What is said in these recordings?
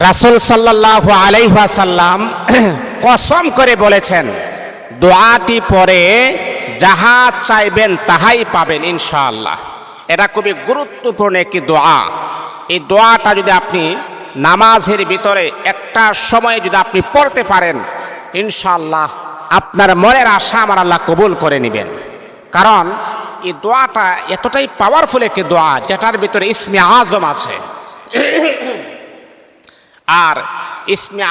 রাসূল সাল্লাল্লাহু আলাইহি ওয়াসাল্লাম কসম করে বলেছেন, দোয়াটি পরে যাহা চাইবেন তাহাই পাবেন ইনশাআল্লাহ। এটা খুবই গুরুত্বপূর্ণ একটি দোয়া। এই দোয়াটা যদি আপনি নামাজের ভিতরে একটা সময়ে যদি আপনি পড়তে পারেন, ইনশাআল্লাহ আপনার মনের আশা আমার আল্লাহ কবুল করে নেবেন। কারণ এই দোয়াটা এতটাই পাওয়ারফুল একটি দোয়া, যেটার ভিতরে ইসমে আজম আছে। আর ইসমে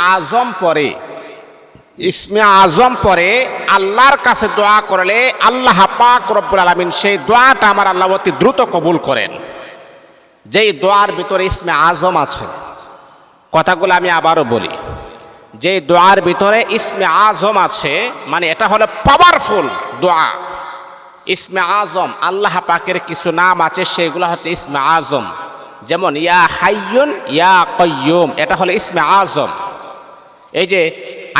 আজম পরে আল্লাহর কাছে দোয়া করলে আল্লাহ পাক রব্বুল আলামিন সেই দোয়াটা আমার আল্লাহ অতি দ্রুত কবুল করেন। যেই দোয়ার ভিতরে ইসমে আজম আছে, কথাগুলো আমি আবারও বলি, যে দোয়ার ভিতরে ইসমে আজম আছে মানে এটা হলো পাওয়ারফুল দোয়া। ইসমে আজম, আল্লাহ পাকের কিছু নাম আছে, সেগুলো হচ্ছে ইসমে আজম। যেমন ইয়া হাইয়ুন ইয়া কাইয়ুম, এটা হলো ইসমে আজম। এই যে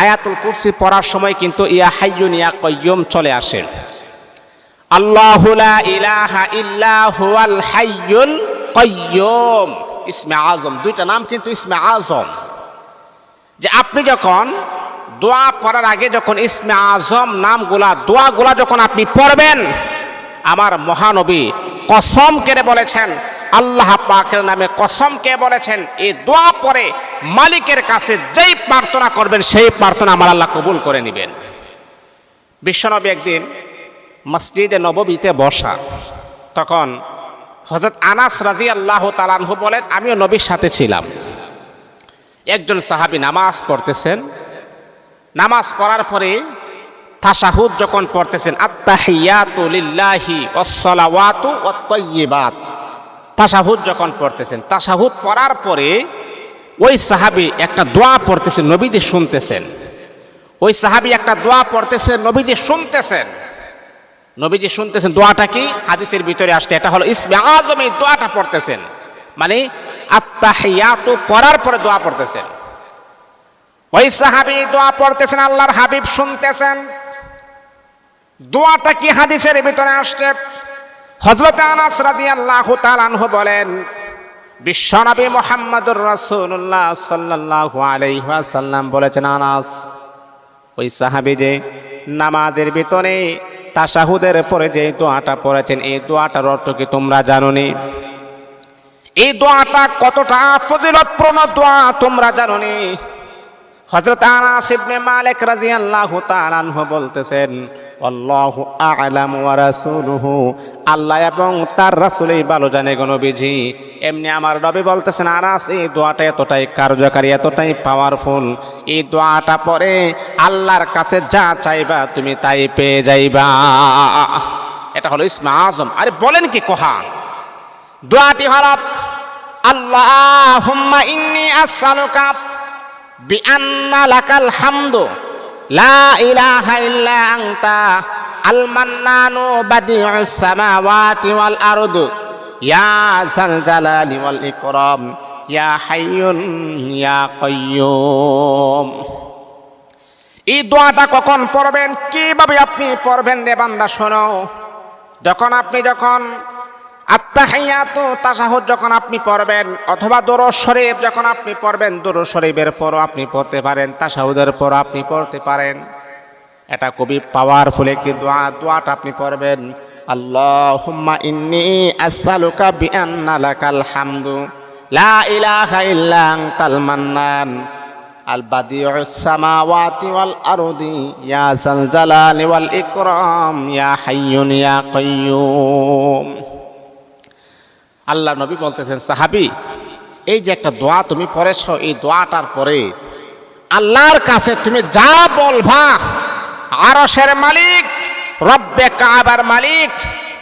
আয়াতুল কুরসি পড়ার সময় কিন্তু ইয়া হাইয়ুন ইয়া কাইয়ুম চলে আসে। আল্লাহু লা ইলাহা ইল্লা হুয়াল হাইয়ুল কাইয়ুম, ইসমে আজম। দুইটা নাম কিন্তু ইসমে আজম। যে আপনি যখন দোয়া পড়ার আগে যখন ইসমে আজম নামগুলা দোয়াগুলা যখন আপনি পড়বেন, আমার মহানবী কসম করে বলেছেন, আল্লাহ পাকের নামে কসম কে বলেছেন, এই দোয়া পরে মালিকের কাছে যেই প্রার্থনা করবেন সেই প্রার্থনা আমার আল্লাহ কবুল করে নেবেন। বিশ্বনবী একদিন মসজিদে নববীতে বসা, তখন হযরত আনাস রাদিয়াল্লাহু তাআলা আনহু বলেন, আমিও নবীর সাথে ছিলাম। একজন সাহাবী নামাজ পড়তেছেন, নামাজ পড়ার পরে তাশাহুদ যখন পড়তেছেন, আত্তাহিয়াতু লিল্লাহি ওয়াসসালাওয়াতু ওয়াত-তাইয়্যিবাত, তাশাহুদ যখন পড়তেছেন, তাশাহুদ পড়ার পরে ওই সাহাবী একটা দোয়া পড়তেছেন, নবীজি শুনতেছেন। ওই সাহাবী একটা দোয়া পড়তেছেন, নবীজি শুনতেছেন। নবীজি শুনতেছেন, দোয়াটা কি হাদিসের ভিতরে আসছে, এটা হলো ইসমে আজম। এই দোয়াটা পড়তেছেন মানে আত্তাহিয়াতু পড়ার পরে দোয়া পড়তেছেন। ওই সাহাবী দোয়া পড়তেছেন, আল্লাহর হাবিব শুনতেছেন। দোয়াটা কি হাদিসের ভিতরে আসছে। হযরত আনাস রাদিয়াল্লাহু তাআলা আনহু বলেন, বিশ্বনবী মুহাম্মদুর রাসূলুল্লাহ সাল্লাল্লাহু আলাইহি ওয়াসাল্লাম বলেছেন, আনাস, ওই সাহাবী যে নামাজের ভিতরে তাশাহুদের পরে যে দোয়াটা পড়েছেন, এই দোয়াটার অর্থ কি তোমরা জানোনি? এই দোয়াটা কতটা ফজিলতপূর্ণ দোয়া তোমরা জানোনি? হযরত আনাস ইবনে মালিক রাদিয়াল্লাহু তাআলা আনহু বলতেছেন, আল্লাহু আ'লাম ওয়া রাসূলুহু, আল্লাহ এবং তার রাসূলই ভালো জানে গো নবীজি। এমনি আমার নবী বলতেছেন, আনাস, এই দোয়াটা এতটাই কার্যকারী, এতটাই পাওয়ারফুল, এই দোয়াটা পরে আল্লাহর কাছে যা চাইবা তুমি তাই পেয়ে যাইবা। এটা হলো ইসমে আজম। আরে বলেন কি কোহা, দোয়াটি হলো আল্লাহুম্মা ইন্নী আসআলুকা বিআন্না লাকাল হামদু লা ইলাহা ইল্লা আনতা আল মান্নানু বাদিউস সামাওয়াতি ওয়াল আরদু ইয়া যাল জালালি ওয়াল ইকরাম ইয়া হাইয়ুন ইয়া কাইয়ুম। এই দোয়াটা কখন পড়বেন, কিভাবে আপনি পড়বেন রে বান্দা শোনো। যখন আত্তাহিয়াতু তাশাহুদ যখন আপনি পড়বেন, অথবা দুরূদ শরীফ যখন আপনি পড়বেন, দুরূদ শরীফের পরও আপনি পড়তে পারেন, তাশাহুদের পরও আপনি পড়তে পারেন। এটা খুবই পাওয়ারফুল একটি দোয়া। দোয়াটা আপনি পড়বেন, আল্লাহুম্মা ইন্নী আসআলুকা বিআন্না লাকাল হামদু লা ইলাহা ইল্লা আনতাল মান্নান আল বাদিউস সামাওয়াতি ওয়াল আরদি ইয়া যাল জালালি ওয়াল ইকরাম ইয়া হাইয়ুন ইয়া কাইয়ুম। আল্লাহ নবী বলতেছেন, সাহাবী, এই যে একটা দোয়া তুমি পড়েছো, এই দোয়াটার পরে আল্লাহর কাছে তুমি যা বলবা, আরশের মালিক, রব্বে কাবার মালিক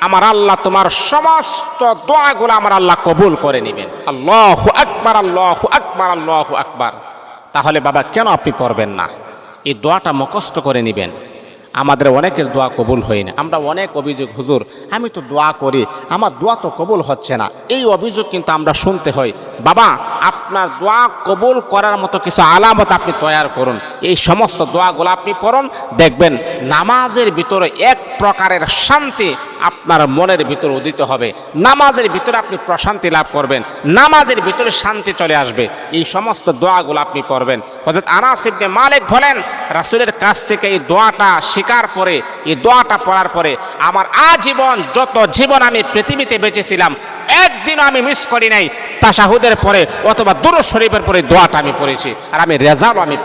আমার আল্লাহ তোমার সমস্ত দোয়াগুলো আমার আল্লাহ কবুল করে নেবেন। আল্লাহু আকবার, আল্লাহু আকবার, আল্লাহু আকবার। তাহলে বাবা কেন আপনি পড়বেন না? এই দোয়াটা মুখস্থ করে নেবেন। আমাদের অনেকের দোয়া কবুল হয় না। আমরা অনেক অভিযোগ, হুজুর আমি তো দোয়া করি, আমার দোয়া তো কবুল হচ্ছে না, এই অভিযোগ কিন্তু আমরা শুনতে হয়। বাবা, আপনার দোয়া কবুল করার মতো কিছু আলামত আপনি তৈরি করুন। এই সমস্ত দোয়াগুলো আপনি পড়ুন, দেখবেন নামাজের ভিতরে এক প্রকারের শান্তি আপনার মনের ভিতর উদিত হবে, নামাজের ভিতরে আপনি প্রশান্তি লাভ করবেন, নামাজের ভিতরে শান্তি চলে আসবে। এই সমস্ত দোয়াগুলো আপনি পড়বেন। হযরত আনাস ইবনে মালিক বলেন, রাসূলের কাছ থেকে এই দোয়াটা শিকার পরে, এই দোয়াটা পড়ার পরে আমার আজীবন যত জীবন আমি পৃথিবীতে বেঁচেছিলাম একদিনও আমি মিস করি নাই। তাশাহুদের পরে অথবা দুরূদ শরীফের পরে দোয়াটা আমি পড়েছি, আর আমি রেজাল্ট আমি